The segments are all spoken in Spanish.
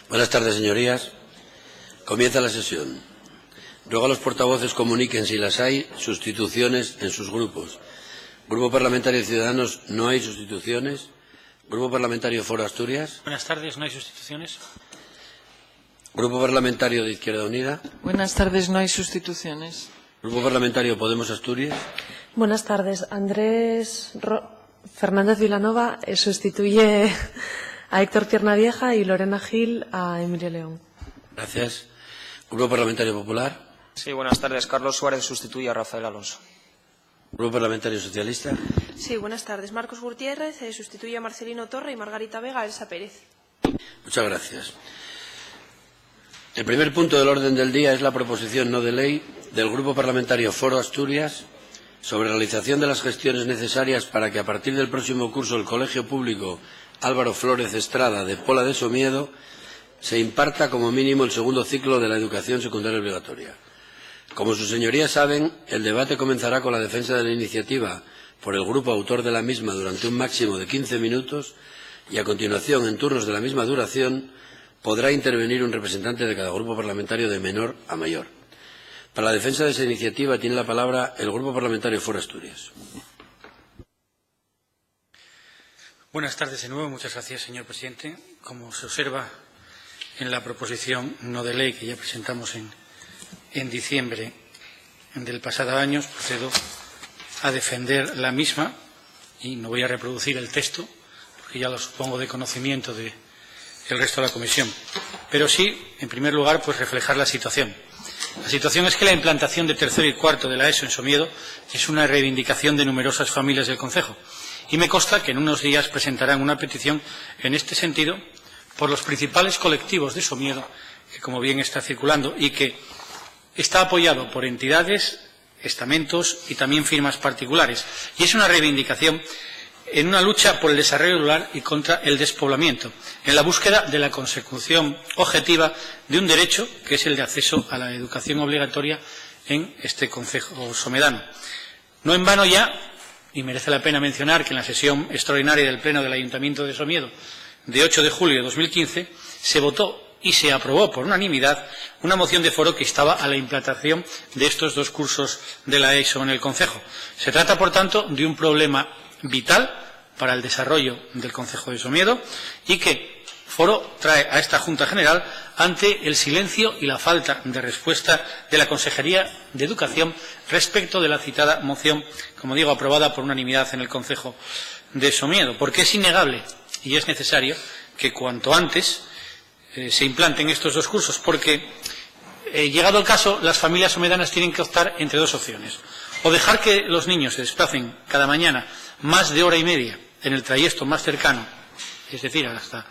Buenas tardes, señorías. Comienza la sesión. Ruego a los portavoces comuniquen, si las hay, sustituciones en sus grupos. Grupo Parlamentario de Ciudadanos, no hay sustituciones. Grupo Parlamentario Foro Asturias. Buenas tardes, no hay sustituciones. Grupo Parlamentario de Izquierda Unida. Buenas tardes, no hay sustituciones. Grupo Parlamentario Podemos Asturias. Buenas tardes. Fernández Vilanova sustituye a Héctor Piernavieja y Lorena Gil a Emilio León. Gracias. Grupo Parlamentario Popular. Sí, buenas tardes. Carlos Suárez sustituye a Rafael Alonso. Grupo Parlamentario Socialista. Sí, buenas tardes. Marcos Gutiérrez sustituye a Marcelino Torre y Margarita Vega a Elsa Pérez. Muchas gracias. El primer punto del orden del día es la proposición no de ley del Grupo Parlamentario Foro Asturias sobre realización de las gestiones necesarias para que a partir del próximo curso el Colegio Público Álvaro Flórez Estrada de Pola de Somiedo se imparta como mínimo el segundo ciclo de la educación secundaria obligatoria. Como sus señorías saben, el debate comenzará con la defensa de la iniciativa por el grupo autor de la misma durante un máximo de 15 minutos y a continuación, en turnos de la misma duración, podrá intervenir un representante de cada grupo parlamentario de menor a mayor. Para la defensa de esa iniciativa tiene la palabra el Grupo Parlamentario Foro Asturias. Buenas tardes de nuevo. Muchas gracias, señor presidente. Como se observa en la proposición no de ley que ya presentamos en diciembre del pasado año, procedo a defender la misma y no voy a reproducir el texto porque ya lo supongo de conocimiento del resto de la comisión. Pero sí, en primer lugar, pues reflejar la situación. La situación es que la implantación de tercero y cuarto de la ESO en Somiedo es una reivindicación de numerosas familias del concejo y me consta que en unos días presentarán una petición en este sentido por los principales colectivos de Somiedo, que como bien está circulando y que está apoyado por entidades, estamentos y también firmas particulares. Y es una reivindicación en una lucha por el desarrollo rural y contra el despoblamiento, en la búsqueda de la consecución objetiva de un derecho que es el de acceso a la educación obligatoria en este concejo somedano. No en vano ya, y merece la pena mencionar que en la sesión extraordinaria del Pleno del Ayuntamiento de Somiedo de 8 de julio de 2015 se votó y se aprobó por unanimidad una moción de foro que instaba a la implantación de estos dos cursos de la ESO en el concejo. Se trata, por tanto, de un problema vital para el desarrollo del concejo de Somiedo y que Foro trae a esta Junta General ante el silencio y la falta de respuesta de la Consejería de Educación respecto de la citada moción, como digo, aprobada por unanimidad en el concejo de Somiedo, porque es innegable y es necesario que cuanto antes se implanten estos dos cursos, porque llegado el caso, las familias somedanas tienen que optar entre dos opciones: o dejar que los niños se desplacen cada mañana más de hora y media en el trayecto más cercano, es decir, hasta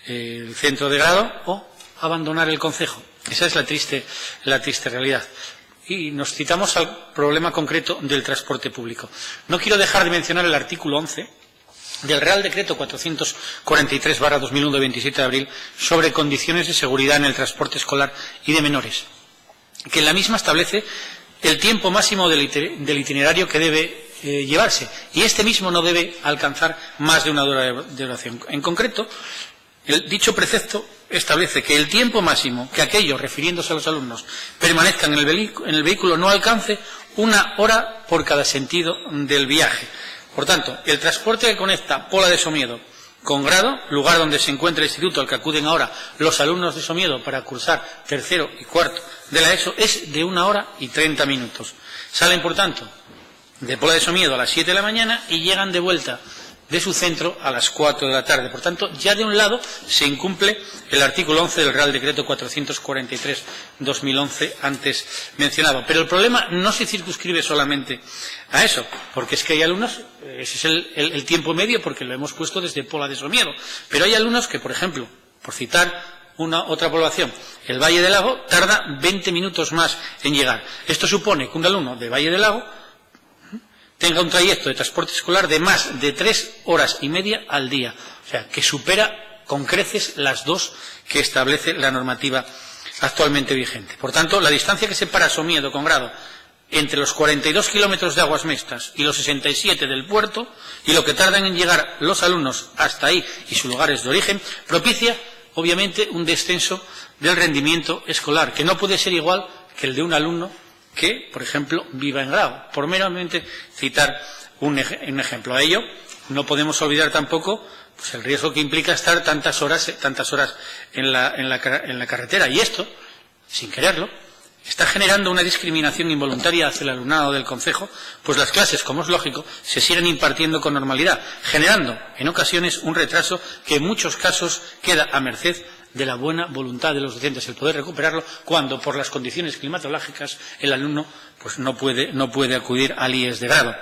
el centro de grado, o abandonar el concejo. Esa es la triste realidad. Y nos citamos al problema concreto del transporte público. No quiero dejar de mencionar el artículo 11 del Real Decreto 443/2001 de 27 de abril sobre condiciones de seguridad en el transporte escolar y de menores, que en la misma establece el tiempo máximo del itinerario que debe llevarse, y este mismo no debe alcanzar más de una hora de duración. En concreto, dicho precepto establece que el tiempo máximo que aquellos, refiriéndose a los alumnos, permanezcan en el vehículo no alcance una hora por cada sentido del viaje. Por tanto, el transporte que conecta Pola de Somiedo con Grado, lugar donde se encuentra el instituto al que acuden ahora los alumnos de Somiedo para cursar tercero y cuarto de la ESO, es de 1 hora y 30 minutos. Salen, por tanto, de Pola de Somiedo a las 7 de la mañana y llegan de vuelta de su centro a las 4 de la tarde. Por tanto, ya de un lado se incumple el artículo 11 del Real Decreto 443/2011 antes mencionado. Pero el problema no se circunscribe solamente a eso, porque es que hay alumnos, ese es el tiempo medio, porque lo hemos puesto desde Pola de Somiedo, pero hay alumnos que, por ejemplo, por citar otra población, el Valle del Lago, tarda 20 minutos más en llegar. Esto supone que un alumno de Valle del Lago tenga un trayecto de transporte escolar de más de 3 horas y media al día, o sea, que supera con creces las 2 que establece la normativa actualmente vigente. Por tanto, la distancia que separa Somiedo con Grado entre los 42 kilómetros de Aguas Mixtas y los 67 del puerto, y lo que tardan en llegar los alumnos hasta ahí y sus lugares de origen, propicia obviamente, un descenso del rendimiento escolar, que no puede ser igual que el de un alumno que, por ejemplo, viva en grado. Por meramente citar un ejemplo. A ello no podemos olvidar tampoco pues, el riesgo que implica estar tantas horas en la carretera. Y esto, sin quererlo, está generando una discriminación involuntaria hacia el alumnado del concejo, pues las clases, como es lógico, se siguen impartiendo con normalidad, generando, en ocasiones, un retraso que en muchos casos queda a merced de la buena voluntad de los docentes, el poder recuperarlo cuando, por las condiciones climatológicas, el alumno pues, no puede acudir al IES de grado.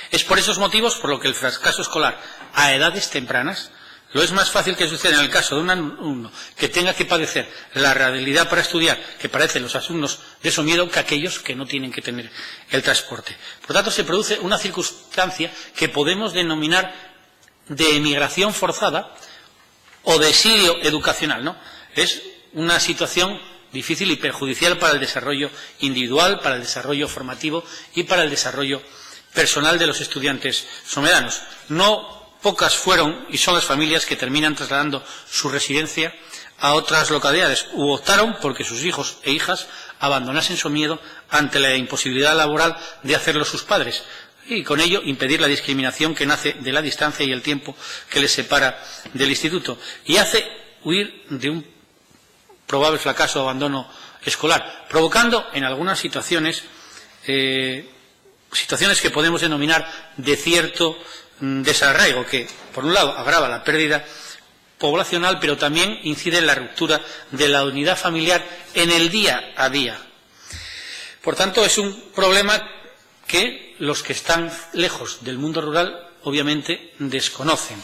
Es por esos motivos por lo que el fracaso escolar a edades tempranas lo es más fácil que suceda en el caso de un alumno que tenga que padecer la realidad para estudiar que padecen los alumnos de Somiedo que aquellos que no tienen que tener el transporte. Por tanto, se produce una circunstancia que podemos denominar de emigración forzada o de exilio educacional, ¿no? Es una situación difícil y perjudicial para el desarrollo individual, para el desarrollo formativo y para el desarrollo personal de los estudiantes somedanos. No pocas fueron y son las familias que terminan trasladando su residencia a otras localidades u optaron porque sus hijos e hijas abandonasen Somiedo ante la imposibilidad laboral de hacerlo sus padres y con ello impedir la discriminación que nace de la distancia y el tiempo que les separa del instituto y hace huir de un probable fracaso o abandono escolar, provocando en algunas situaciones que podemos denominar de cierto desarraigo, que por un lado agrava la pérdida poblacional, pero también incide en la ruptura de la unidad familiar en el día a día. Por tanto, es un problema que los que están lejos del mundo rural obviamente desconocen.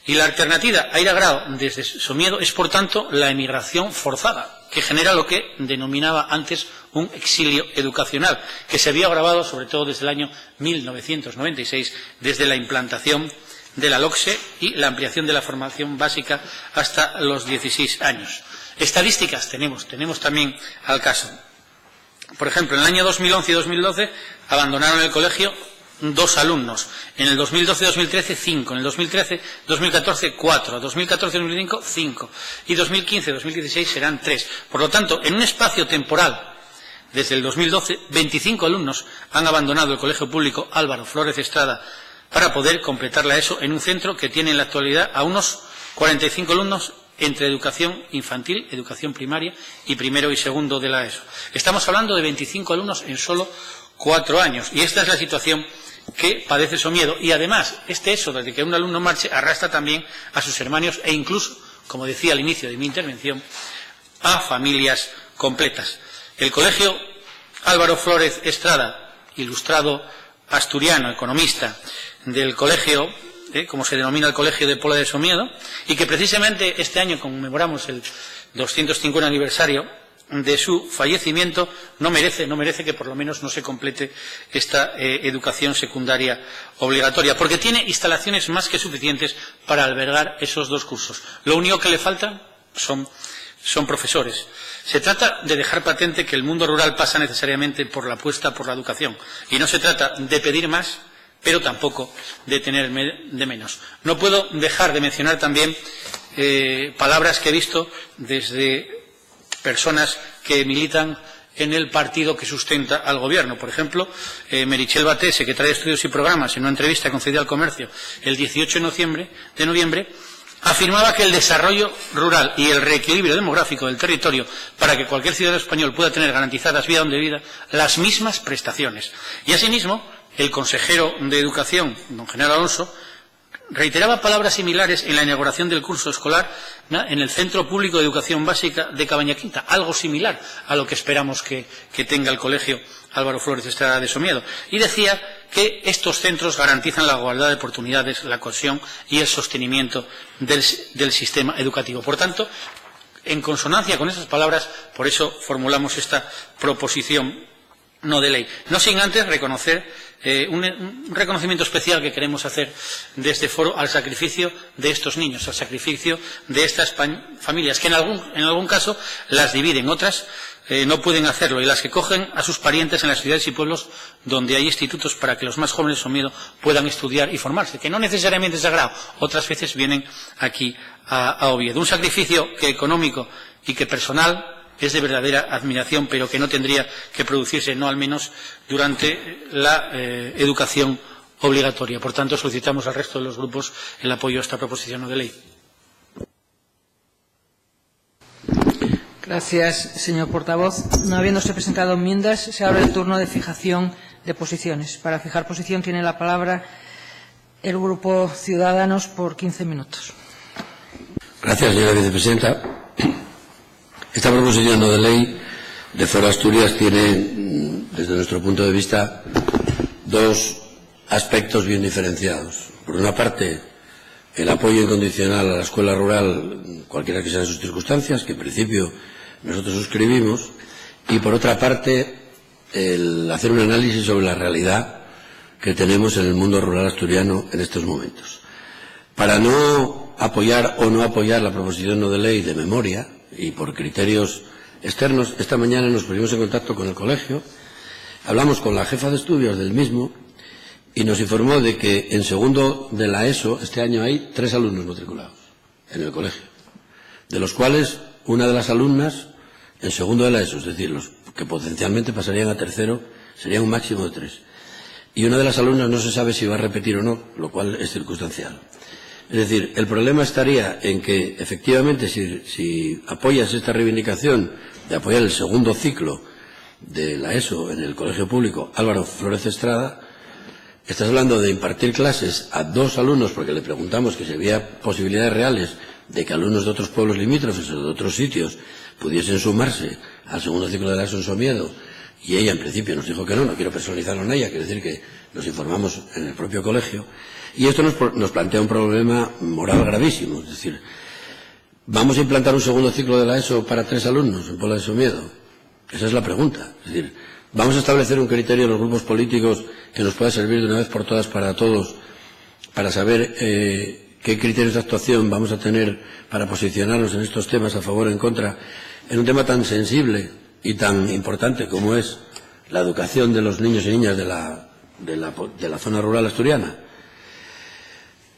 Y la alternativa a ir a grado desde Somiedo es, por tanto, la emigración forzada, que genera lo que denominaba antes un exilio educacional, que se había agravado sobre todo desde el año 1996, desde la implantación de la LOCSE y la ampliación de la formación básica hasta los 16 años. Estadísticas tenemos también al caso. Por ejemplo, en el año 2011 y 2012 abandonaron el colegio 2 alumnos, en el 2012-2013 5, en el 2013-2014 4, 2014-2015 5 y 2015-2016 serán 3. Por lo tanto, en un espacio temporal desde el 2012, 25 alumnos han abandonado el colegio público Álvaro Flórez Estrada para poder completar la ESO en un centro que tiene en la actualidad a unos 45 alumnos entre educación infantil, educación primaria y primero y segundo de la ESO. Estamos hablando de 25 alumnos en solo 4 años y esta es la situación que padece Somiedo y además este ESO, desde que un alumno marche, arrastra también a sus hermanos e incluso, como decía al inicio de mi intervención, a familias completas. El colegio Álvaro Flórez Estrada, ilustrado asturiano, economista del colegio, como se denomina el colegio de Pola de Somiedo, y que precisamente este año conmemoramos el 250 aniversario de su fallecimiento, no merece que por lo menos no se complete esta educación secundaria obligatoria, porque tiene instalaciones más que suficientes para albergar esos 2 cursos. Lo único que le falta son profesores. Se trata de dejar patente que el mundo rural pasa necesariamente por la apuesta por la educación, y no se trata de pedir más, pero tampoco de tener de menos. No puedo dejar de mencionar también palabras que he visto desde personas que militan en el partido que sustenta al gobierno. Por ejemplo, Meritxell Batet, secretaria de Estudios y Programas, en una entrevista concedida al Comercio el 18 de noviembre, afirmaba que el desarrollo rural y el reequilibrio demográfico del territorio para que cualquier ciudadano español pueda tener garantizadas vida donde vida las mismas prestaciones. Y asimismo, el consejero de Educación, don General Alonso, reiteraba palabras similares en la inauguración del curso escolar en el Centro Público de Educación Básica de Cabañaquinta, algo similar a lo que esperamos que tenga el colegio Álvaro Flórez Estrada de Somiedo. Y decía que estos centros garantizan la igualdad de oportunidades, la cohesión y el sostenimiento del sistema educativo. Por tanto, en consonancia con esas palabras, por eso formulamos esta proposición no de ley. No sin antes reconocer un reconocimiento especial que queremos hacer de este foro al sacrificio de estos niños, al sacrificio de estas familias, que en algún caso las dividen, otras no pueden hacerlo, y las que cogen a sus parientes en las ciudades y pueblos donde hay institutos para que los más jóvenes sin miedo puedan estudiar y formarse, que no necesariamente es sagrado, otras veces vienen aquí a Oviedo. Un sacrificio que económico y que personal es de verdadera admiración, pero que no tendría que producirse, no al menos durante la educación obligatoria. Por tanto, solicitamos al resto de los grupos el apoyo a esta proposición no de ley. Gracias, señor portavoz. No habiéndose presentado enmiendas, se abre el turno de fijación de posiciones. Para fijar posición tiene la palabra el Grupo Ciudadanos por 15 minutos. Gracias, señora vicepresidenta. Esta proposición no de ley de Foro Asturias tiene, desde nuestro punto de vista, dos aspectos bien diferenciados. Por una parte, el apoyo incondicional a la escuela rural, cualquiera que sean sus circunstancias, que en principio nosotros suscribimos, y por otra parte, el hacer un análisis sobre la realidad que tenemos en el mundo rural asturiano en estos momentos. Para no apoyar o no apoyar la proposición no de ley de memoria, y por criterios externos, esta mañana nos pusimos en contacto con el colegio, hablamos con la jefa de estudios del mismo y nos informó de que en segundo de la ESO este año hay 3 alumnos matriculados en el colegio, de los cuales una de las alumnas en segundo de la ESO, es decir, los que potencialmente pasarían a tercero, sería un máximo de 3. Y una de las alumnas no se sabe si va a repetir o no, lo cual es circunstancial. Es decir, el problema estaría en que, efectivamente, si apoyas esta reivindicación de apoyar el segundo ciclo de la ESO en el colegio público Álvaro Flórez Estrada, estás hablando de impartir clases a 2 alumnos, porque le preguntamos que si había posibilidades reales de que alumnos de otros pueblos limítrofes o de otros sitios pudiesen sumarse al segundo ciclo de la ESO en Somiedo, y ella en principio nos dijo que no quiero personalizarlo en ella, quiere decir que nos informamos en el propio colegio. Y esto nos plantea un problema moral gravísimo, es decir, ¿vamos a implantar un segundo ciclo de la ESO para 3 alumnos en Pola de Somiedo? Esa es la pregunta. Es decir, ¿vamos a establecer un criterio en los grupos políticos que nos pueda servir de una vez por todas para todos, para saber qué criterios de actuación vamos a tener para posicionarnos en estos temas a favor o en contra, en un tema tan sensible y tan importante como es la educación de los niños y niñas de la zona rural asturiana?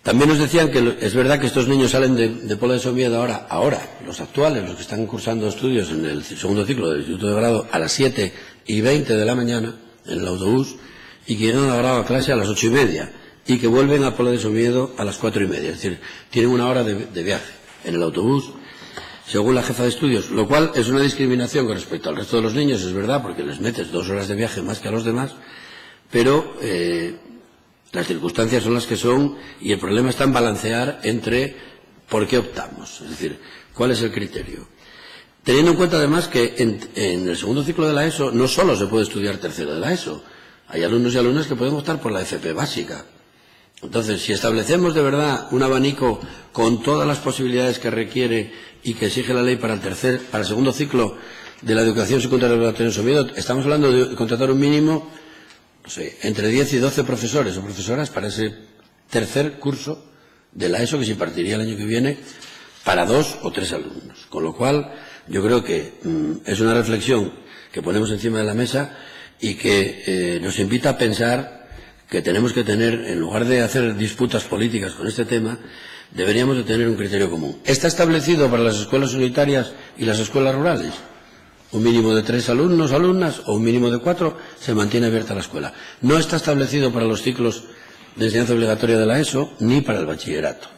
También nos decían que es verdad que estos niños salen de Pola de Somiedo ahora, los actuales, los que están cursando estudios en el segundo ciclo del Instituto de Grado, a las 7:20 de la mañana en el autobús, y que llegan a grado a clase a las 8:30, y que vuelven a Pola de Somiedo a las 4:30. Es decir, tienen 1 hora de viaje en el autobús, según la jefa de estudios, lo cual es una discriminación con respecto al resto de los niños, es verdad, porque les metes 2 horas de viaje más que a los demás, pero las circunstancias son las que son, y el problema está en balancear entre por qué optamos, es decir, cuál es el criterio. Teniendo en cuenta además que en el segundo ciclo de la ESO no solo se puede estudiar tercero de la ESO, hay alumnos y alumnas que pueden optar por la FP básica. Entonces, si establecemos de verdad un abanico con todas las posibilidades que requiere y que exige la ley para el segundo ciclo de la educación secundaria obligatoria en Somiedo, estamos hablando de contratar un mínimo, no sé, entre 10 y 12 profesores o profesoras para ese tercer curso de la ESO que se impartiría el año que viene para 2 o 3 alumnos. Con lo cual, yo creo que es una reflexión que ponemos encima de la mesa y que nos invita a pensar que tenemos que tener, en lugar de hacer disputas políticas con este tema, deberíamos de tener un criterio común. ¿Está establecido para las escuelas unitarias y las escuelas rurales? Un mínimo de 3 alumnos, alumnas, o un mínimo de 4, se mantiene abierta la escuela. No está establecido para los ciclos de enseñanza obligatoria de la ESO, ni para el bachillerato.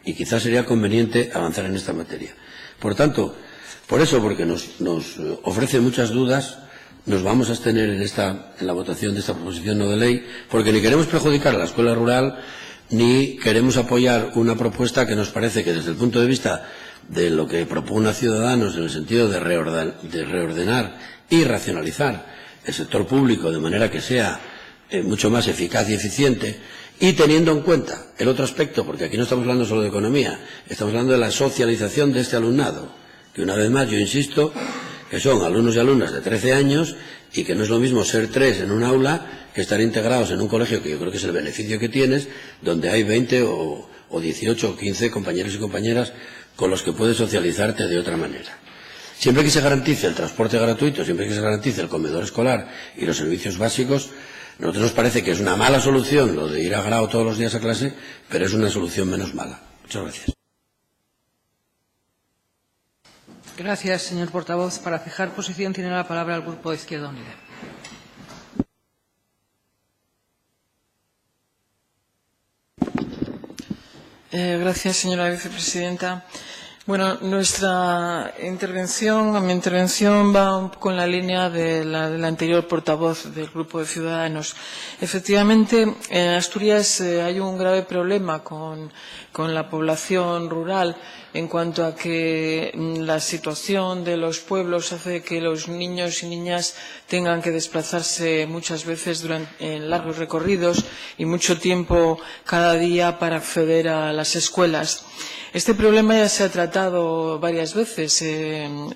Y quizás sería conveniente avanzar en esta materia. Por tanto, por eso, porque nos ofrece muchas dudas, nos vamos a abstener en la votación de esta proposición no de ley, porque ni queremos perjudicar a la escuela rural, ni queremos apoyar una propuesta que nos parece que desde el punto de vista de lo que propone Ciudadanos en el sentido de reordenar y racionalizar el sector público de manera que sea mucho más eficaz y eficiente, y teniendo en cuenta el otro aspecto, porque aquí no estamos hablando solo de economía, estamos hablando de la socialización de este alumnado, que una vez más yo insisto que son alumnos y alumnas de 13 años y que no es lo mismo ser 3 en un aula que estar integrados en un colegio, que yo creo que es el beneficio que tienes, donde hay 20 o 18 o 15 compañeros y compañeras con los que puedes socializarte de otra manera. Siempre que se garantice el transporte gratuito, siempre que se garantice el comedor escolar y los servicios básicos, a nosotros nos parece que es una mala solución lo de ir a grado todos los días a clase, pero es una solución menos mala. Muchas gracias. Gracias, señor portavoz. Para fijar posición tiene la palabra el Grupo de Izquierda Unida. Gracias, señora vicepresidenta. Bueno, mi intervención va un poco en la línea de la anterior portavoz del Grupo de Ciudadanos. Efectivamente, en Asturias hay un grave problema con la población rural en cuanto a que la situación de los pueblos hace que los niños y niñas tengan que desplazarse muchas veces en largos recorridos y mucho tiempo cada día para acceder a las escuelas. Este problema ya se ha tratado varias veces en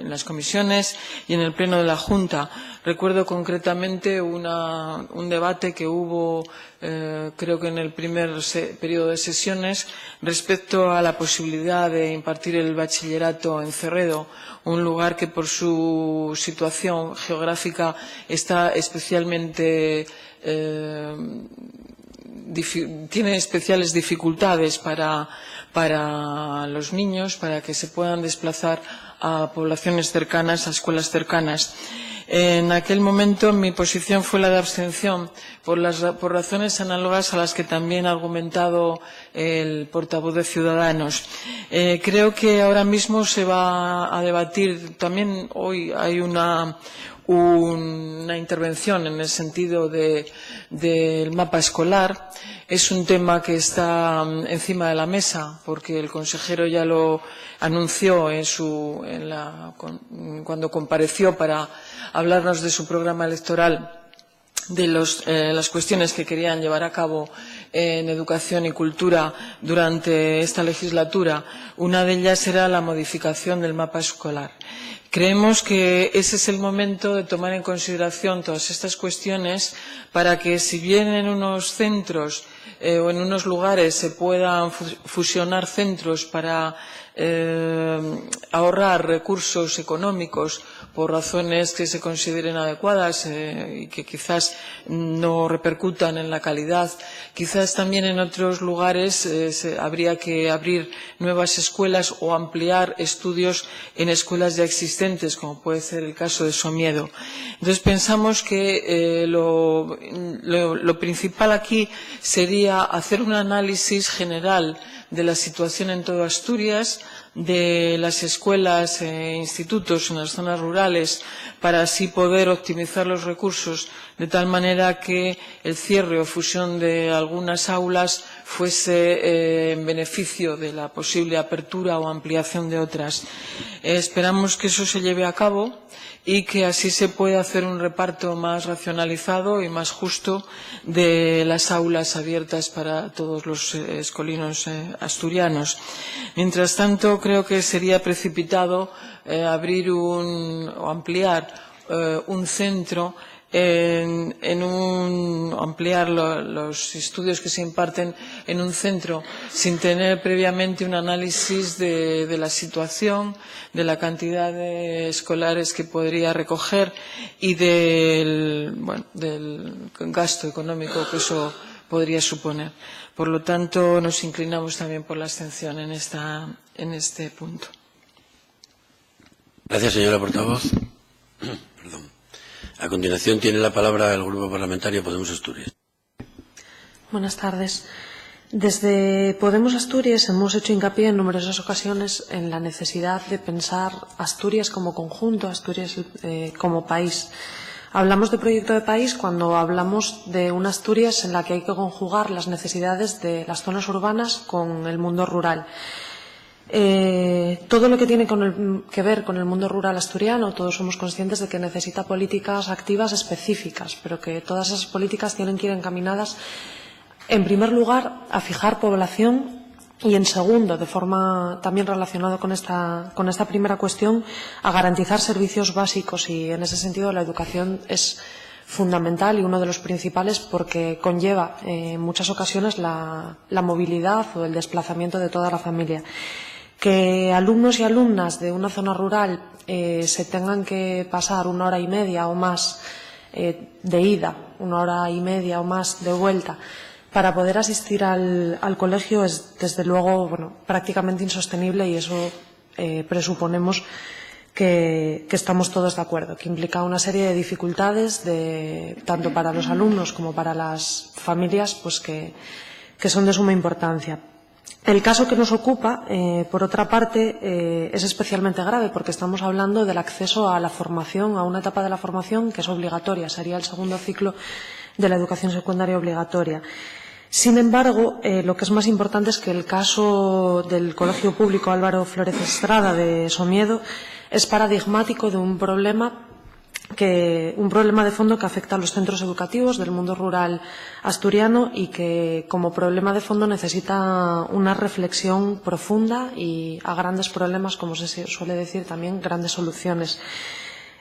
las comisiones y en el Pleno de la Junta. Recuerdo concretamente un debate que hubo, creo que en el primer periodo de sesiones, respecto a la posibilidad de impartir el bachillerato en Cerredo, un lugar que por su situación geográfica está especialmente tiene especiales dificultades para los niños, para que se puedan desplazar a poblaciones cercanas, a escuelas cercanas. En aquel momento mi posición fue la de abstención por razones análogas a las que también ha argumentado el portavoz de Ciudadanos. Creo que ahora mismo se va a debatir, también hoy hay una intervención en el sentido del mapa escolar. Es un tema que está encima de la mesa porque el consejero ya lo anunció cuando compareció para hablarnos de su programa electoral, de las cuestiones que querían llevar a cabo en educación y cultura durante esta legislatura. Una de ellas era la modificación del mapa escolar. Creemos que ese es el momento de tomar en consideración todas estas cuestiones para que, si bien en unos centros o en unos lugares se puedan fusionar centros para ahorrar recursos económicos por razones que se consideren adecuadas y que quizás no repercutan en la calidad, quizás también en otros lugares habría que abrir nuevas escuelas o ampliar estudios en escuelas ya existentes, como puede ser el caso de Somiedo. Entonces pensamos que lo principal aquí sería hacer un análisis general de la situación en todo Asturias, de las escuelas e institutos en las zonas rurales, para así poder optimizar los recursos de tal manera que el cierre o fusión de algunas aulas fuese en beneficio de la posible apertura o ampliación de otras. Esperamos que eso se lleve a cabo y que así se pueda hacer un reparto más racionalizado y más justo de las aulas abiertas para todos los escolinos asturianos. Mientras tanto, creo que sería precipitado abrir o ampliar un centro ampliar los estudios que se imparten en un centro sin tener previamente un análisis de la situación, de la cantidad de escolares que podría recoger y del gasto económico que eso podría suponer. Por lo tanto, nos inclinamos también por la abstención en este punto. Gracias, señora portavoz. Perdón. A continuación tiene la palabra el Grupo Parlamentario Podemos Asturias. Buenas tardes. Desde Podemos Asturias hemos hecho hincapié en numerosas ocasiones en la necesidad de pensar Asturias como conjunto, Asturias como país. Hablamos de proyecto de país cuando hablamos de una Asturias en la que hay que conjugar las necesidades de las zonas urbanas con el mundo rural. Todo lo que tiene que ver con el mundo rural asturiano, todos somos conscientes de que necesita políticas activas específicas, pero que todas esas políticas tienen que ir encaminadas, en primer lugar, a fijar población Y, en segundo, de forma también relacionada con esta primera cuestión, a garantizar servicios básicos. Y, en ese sentido, la educación es fundamental y uno de los principales porque conlleva en muchas ocasiones la movilidad o el desplazamiento de toda la familia. Que alumnos y alumnas de una zona rural se tengan que pasar 1 hora y media o más de ida, 1 hora y media o más de vuelta, para poder asistir al colegio es, desde luego, prácticamente insostenible, y eso presuponemos que estamos todos de acuerdo, que implica una serie de dificultades tanto para los alumnos como para las familias, pues que son de suma importancia. El caso que nos ocupa, por otra parte, es especialmente grave porque estamos hablando del acceso a la formación, a una etapa de la formación que es obligatoria, sería el segundo ciclo de la educación secundaria obligatoria. Sin embargo, lo que es más importante es que el caso del Colegio Público Álvaro Flórez Estrada de Somiedo es paradigmático de un problema de fondo que afecta a los centros educativos del mundo rural asturiano y que, como problema de fondo, necesita una reflexión profunda y a grandes problemas, como se suele decir también, grandes soluciones.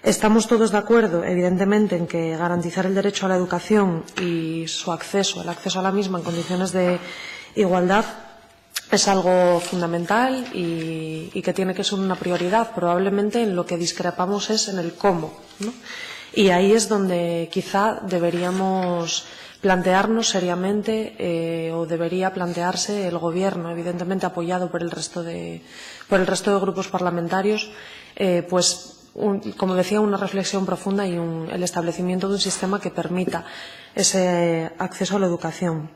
Estamos todos de acuerdo, evidentemente, en que garantizar el derecho a la educación y su acceso, el acceso a la misma en condiciones de igualdad, es algo fundamental y que tiene que ser una prioridad. Probablemente en lo que discrepamos es en el cómo, ¿no? Y ahí es donde quizá deberíamos plantearnos seriamente o debería plantearse el Gobierno, evidentemente apoyado por el resto de grupos parlamentarios, como decía, una reflexión profunda y el establecimiento de un sistema que permita ese acceso a la educación.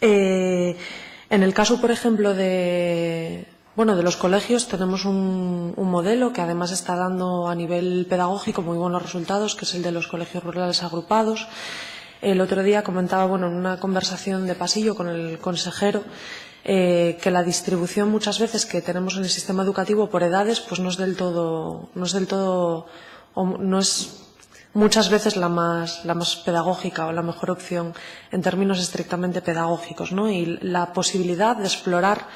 En el caso, por ejemplo, de los colegios, tenemos un modelo que además está dando a nivel pedagógico muy buenos resultados, que es el de los colegios rurales agrupados. El otro día comentaba, en una conversación de pasillo con el consejero, que la distribución muchas veces que tenemos en el sistema educativo por edades pues no es muchas veces la más pedagógica o la mejor opción en términos estrictamente pedagógicos, ¿no? Y la posibilidad de explorar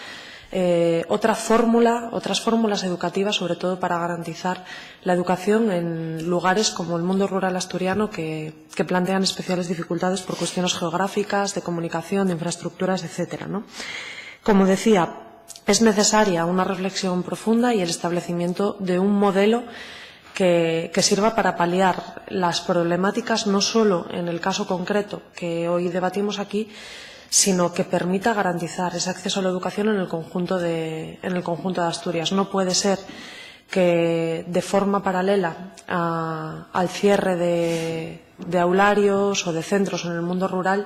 otras fórmulas educativas, sobre todo para garantizar la educación en lugares como el mundo rural asturiano que plantean especiales dificultades por cuestiones geográficas, de comunicación, de infraestructuras, etcétera, ¿no? Como decía, es necesaria una reflexión profunda y el establecimiento de un modelo que sirva para paliar las problemáticas, no solo en el caso concreto que hoy debatimos aquí, sino que permita garantizar ese acceso a la educación en el conjunto de Asturias. No puede ser que, de forma paralela al cierre de aularios o de centros en el mundo rural,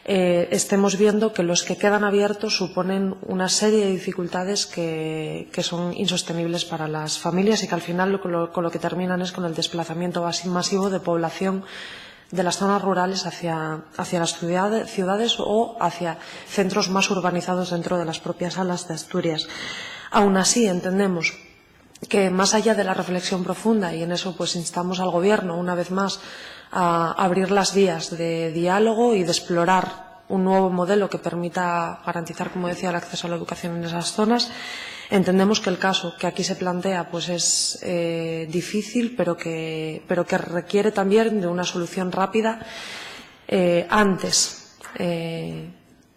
estemos viendo que los que quedan abiertos suponen una serie de dificultades que son insostenibles para las familias y que al final con lo que terminan es con el desplazamiento masivo de población de las zonas rurales hacia las ciudades o hacia centros más urbanizados dentro de las propias salas de Asturias. Aún así, entendemos que, más allá de la reflexión profunda, y en eso pues instamos al Gobierno una vez más a abrir las vías de diálogo y de explorar un nuevo modelo que permita garantizar, como decía, el acceso a la educación en esas zonas. Entendemos que el caso que aquí se plantea pues es difícil, pero que requiere también de una solución rápida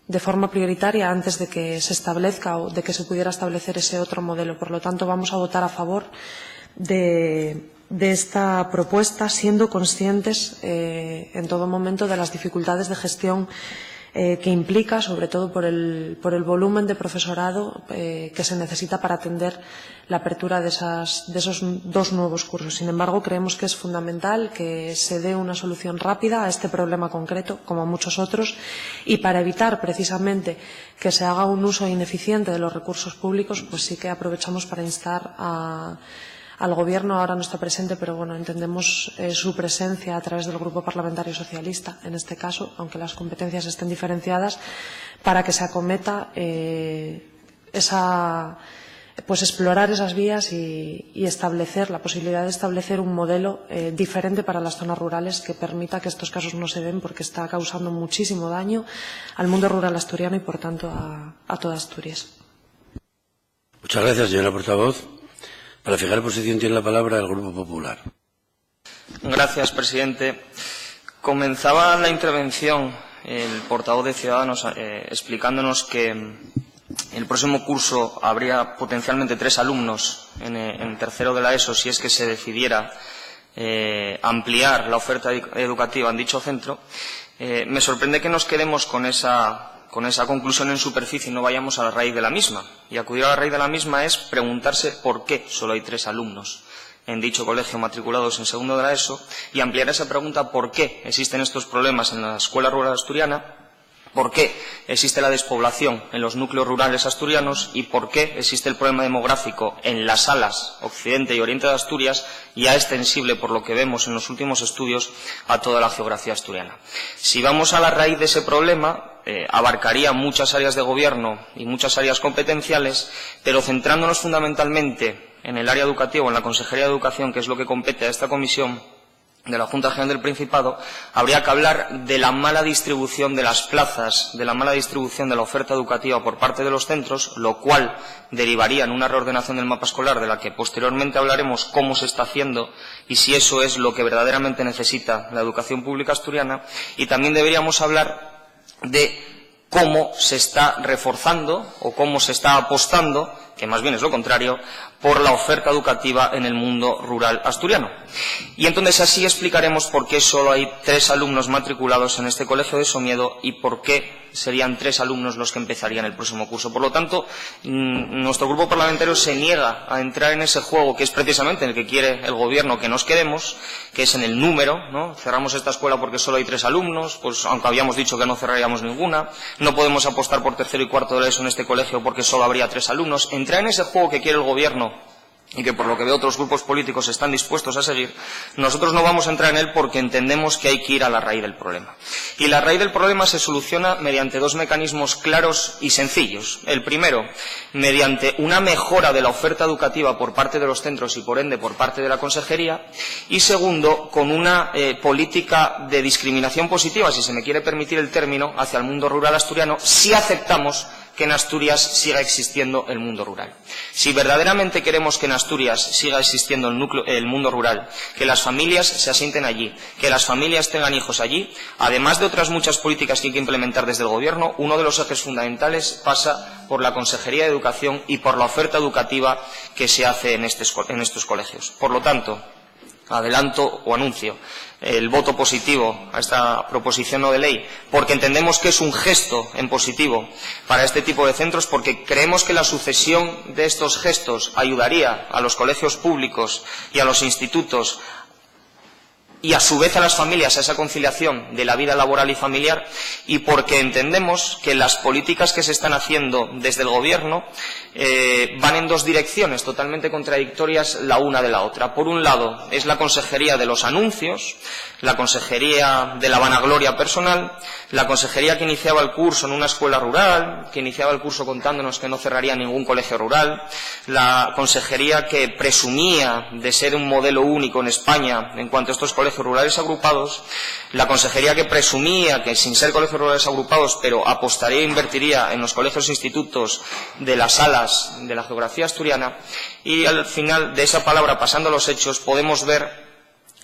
de forma prioritaria, antes de que se establezca o de que se pudiera establecer ese otro modelo. Por lo tanto, vamos a votar a favor de esta propuesta, siendo conscientes en todo momento de las dificultades de gestión que implica, sobre todo por el volumen de profesorado que se necesita para atender la apertura de esos 2 nuevos cursos. Sin embargo, creemos que es fundamental que se dé una solución rápida a este problema concreto, como a muchos otros, y para evitar precisamente que se haga un uso ineficiente de los recursos públicos, pues sí que aprovechamos para instar al Gobierno. Ahora no está presente, pero entendemos su presencia a través del Grupo Parlamentario Socialista, en este caso, aunque las competencias estén diferenciadas, para que se acometa pues explorar esas vías y establecer la posibilidad de establecer un modelo diferente para las zonas rurales que permita que estos casos no se den, porque está causando muchísimo daño al mundo rural asturiano y, por tanto, a toda Asturias. Muchas gracias, señora portavoz. Para fijar posición tiene la palabra el Grupo Popular. Gracias, presidente. Comenzaba la intervención el portavoz de Ciudadanos explicándonos que el próximo curso habría potencialmente 3 alumnos en tercero de la ESO si es que se decidiera ampliar la oferta educativa en dicho centro. Me sorprende que nos quedemos con esa conclusión en superficie y no vayamos a la raíz de la misma. Y acudir a la raíz de la misma es preguntarse por qué solo hay 3 alumnos en dicho colegio matriculados en segundo de la ESO y ampliar esa pregunta por qué existen estos problemas en la escuela rural asturiana, por qué existe la despoblación en los núcleos rurales asturianos y por qué existe el problema demográfico en las salas occidente y oriente de Asturias, ya extensible, por lo que vemos en los últimos estudios, a toda la geografía asturiana. Si vamos a la raíz de ese problema, abarcaría muchas áreas de gobierno y muchas áreas competenciales, pero centrándonos fundamentalmente en el área educativa o en la Consejería de Educación, que es lo que compete a esta comisión de la Junta General del Principado, habría que hablar de la mala distribución de las plazas, de la mala distribución de la oferta educativa por parte de los centros, lo cual derivaría en una reordenación del mapa escolar, de la que posteriormente hablaremos cómo se está haciendo y si eso es lo que verdaderamente necesita la educación pública asturiana. Y también deberíamos hablar de cómo se está reforzando o cómo se está apostando, que más bien es lo contrario, por la oferta educativa en el mundo rural asturiano. Y entonces así explicaremos por qué solo hay 3 alumnos matriculados en este colegio de Somiedo y por qué serían 3 alumnos los que empezarían el próximo curso. Por lo tanto, nuestro grupo parlamentario se niega a entrar en ese juego que es precisamente en el que quiere el Gobierno que nos quedemos, que es en el número, ¿no? Cerramos esta escuela porque solo hay 3 alumnos, pues aunque habíamos dicho que no cerraríamos ninguna. No podemos apostar por tercero y cuarto de la ESO en este colegio porque solo habría 3 alumnos. Entrar en ese juego que quiere el Gobierno y que por lo que veo otros grupos políticos están dispuestos a seguir, nosotros no vamos a entrar en él porque entendemos que hay que ir a la raíz del problema. Y la raíz del problema se soluciona mediante 2 mecanismos claros y sencillos. El primero, mediante una mejora de la oferta educativa por parte de los centros y por ende por parte de la Consejería. Y segundo, con una política de discriminación positiva, si se me quiere permitir el término, hacia el mundo rural asturiano, si aceptamos que en Asturias siga existiendo el mundo rural. Si verdaderamente queremos que en Asturias siga existiendo el mundo rural, que las familias se asienten allí, que las familias tengan hijos allí, además de otras muchas políticas que hay que implementar desde el Gobierno, uno de los ejes fundamentales pasa por la Consejería de Educación y por la oferta educativa que se hace en estos colegios. Por lo tanto, adelanto o anuncio el voto positivo a esta proposición no de ley, porque entendemos que es un gesto en positivo para este tipo de centros, porque creemos que la sucesión de estos gestos ayudaría a los colegios públicos y a los institutos y a su vez a las familias a esa conciliación de la vida laboral y familiar, y porque entendemos que las políticas que se están haciendo desde el Gobierno van en 2 direcciones totalmente contradictorias la una de la otra. Por un lado es la consejería de los anuncios, la consejería de la vanagloria personal, la consejería que iniciaba el curso en una escuela rural, que iniciaba el curso contándonos que no cerraría ningún colegio rural, la consejería que presumía de ser un modelo único en España en cuanto a estos colegios rurales agrupados, la consejería que presumía que sin ser colegios rurales agrupados, pero apostaría e invertiría en los colegios e institutos de las salas de la geografía asturiana, y al final de esa palabra, pasando a los hechos, podemos ver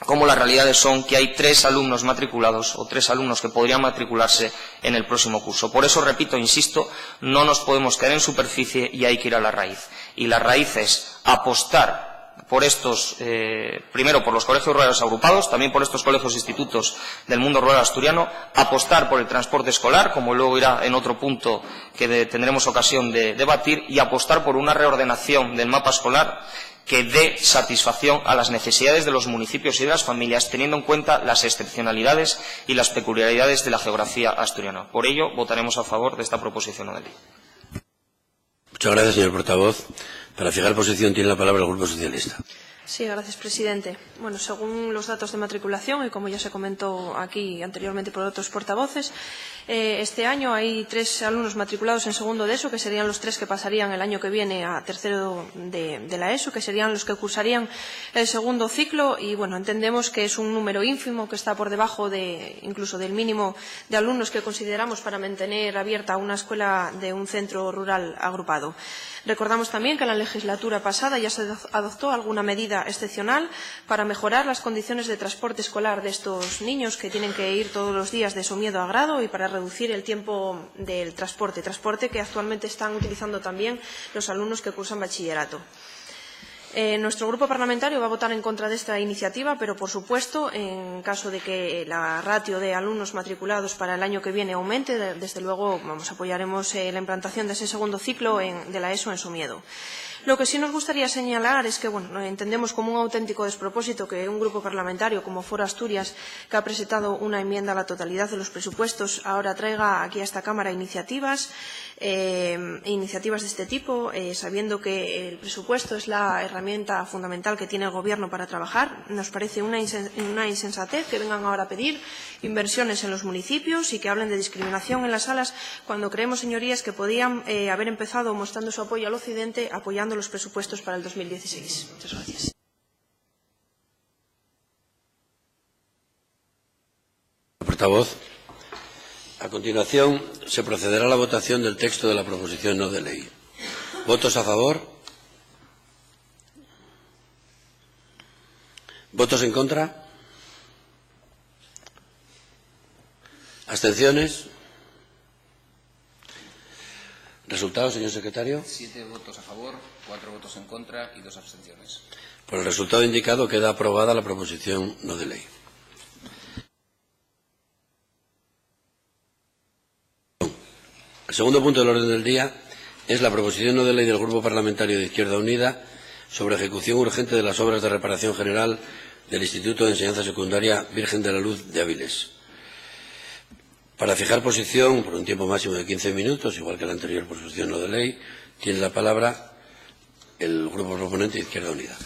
cómo las realidades son que hay 3 alumnos matriculados o 3 alumnos que podrían matricularse en el próximo curso. Por eso, repito, insisto, no nos podemos quedar en superficie y hay que ir a la raíz. Y la raíz es apostar por estos, primero por los colegios rurales agrupados, también por estos colegios e institutos del mundo rural asturiano, apostar por el transporte escolar, como luego irá en otro punto que tendremos ocasión de debatir, y apostar por una reordenación del mapa escolar que dé satisfacción a las necesidades de los municipios y de las familias, teniendo en cuenta las excepcionalidades y las peculiaridades de la geografía asturiana. Por ello, votaremos a favor de esta proposición no de ley. Muchas gracias, señor portavoz. Para fijar posición tiene la palabra el Grupo Socialista. Sí, gracias, presidente. Bueno, según los datos de matriculación, y como ya se comentó aquí anteriormente por otros portavoces, este año hay 3 alumnos matriculados en segundo de ESO, que serían los 3 que pasarían el año que viene a tercero de la ESO, que serían los que cursarían el segundo ciclo. Y, bueno, entendemos que es un número ínfimo, que está por debajo incluso del mínimo de alumnos que consideramos para mantener abierta una escuela de un centro rural agrupado. Recordamos también que en la legislatura pasada ya se adoptó alguna medida excepcional para mejorar las condiciones de transporte escolar de estos niños que tienen que ir todos los días de Somiedo a Grado y para reducir el tiempo del transporte que actualmente están utilizando también los alumnos que cursan bachillerato. Nuestro grupo parlamentario va a votar en contra de esta iniciativa, pero, por supuesto, en caso de que la ratio de alumnos matriculados para el año que viene aumente, desde luego apoyaremos la implantación de ese segundo ciclo de la ESO en Somiedo. Lo que sí nos gustaría señalar es que, entendemos como un auténtico despropósito que un grupo parlamentario como Foro Asturias, que ha presentado una enmienda a la totalidad de los presupuestos, ahora traiga aquí a esta Cámara iniciativas de este tipo, sabiendo que el presupuesto es la herramienta fundamental que tiene el Gobierno para trabajar. Nos parece una insensatez que vengan ahora a pedir inversiones en los municipios y que hablen de discriminación en las salas, cuando creemos, señorías, que podían haber empezado mostrando su apoyo al Occidente, apoyando los presupuestos para el 2016. Muchas gracias. Portavoz. A continuación, se procederá a la votación del texto de la proposición no de ley. ¿Votos a favor? ¿Votos en contra? ¿Abstenciones? ¿Resultado, señor secretario? 7 votos a favor, 4 votos en contra y 2 abstenciones. Por el resultado indicado, queda aprobada la proposición no de ley. El segundo punto del orden del día es la proposición no de ley del Grupo Parlamentario de Izquierda Unida sobre ejecución urgente de las obras de reparación general del Instituto de Enseñanza Secundaria Virgen de la Luz de Áviles. Para fijar posición por un tiempo máximo de 15 minutos, igual que la anterior proposición no de ley, tiene la palabra el Grupo Proponente de Izquierda Unida.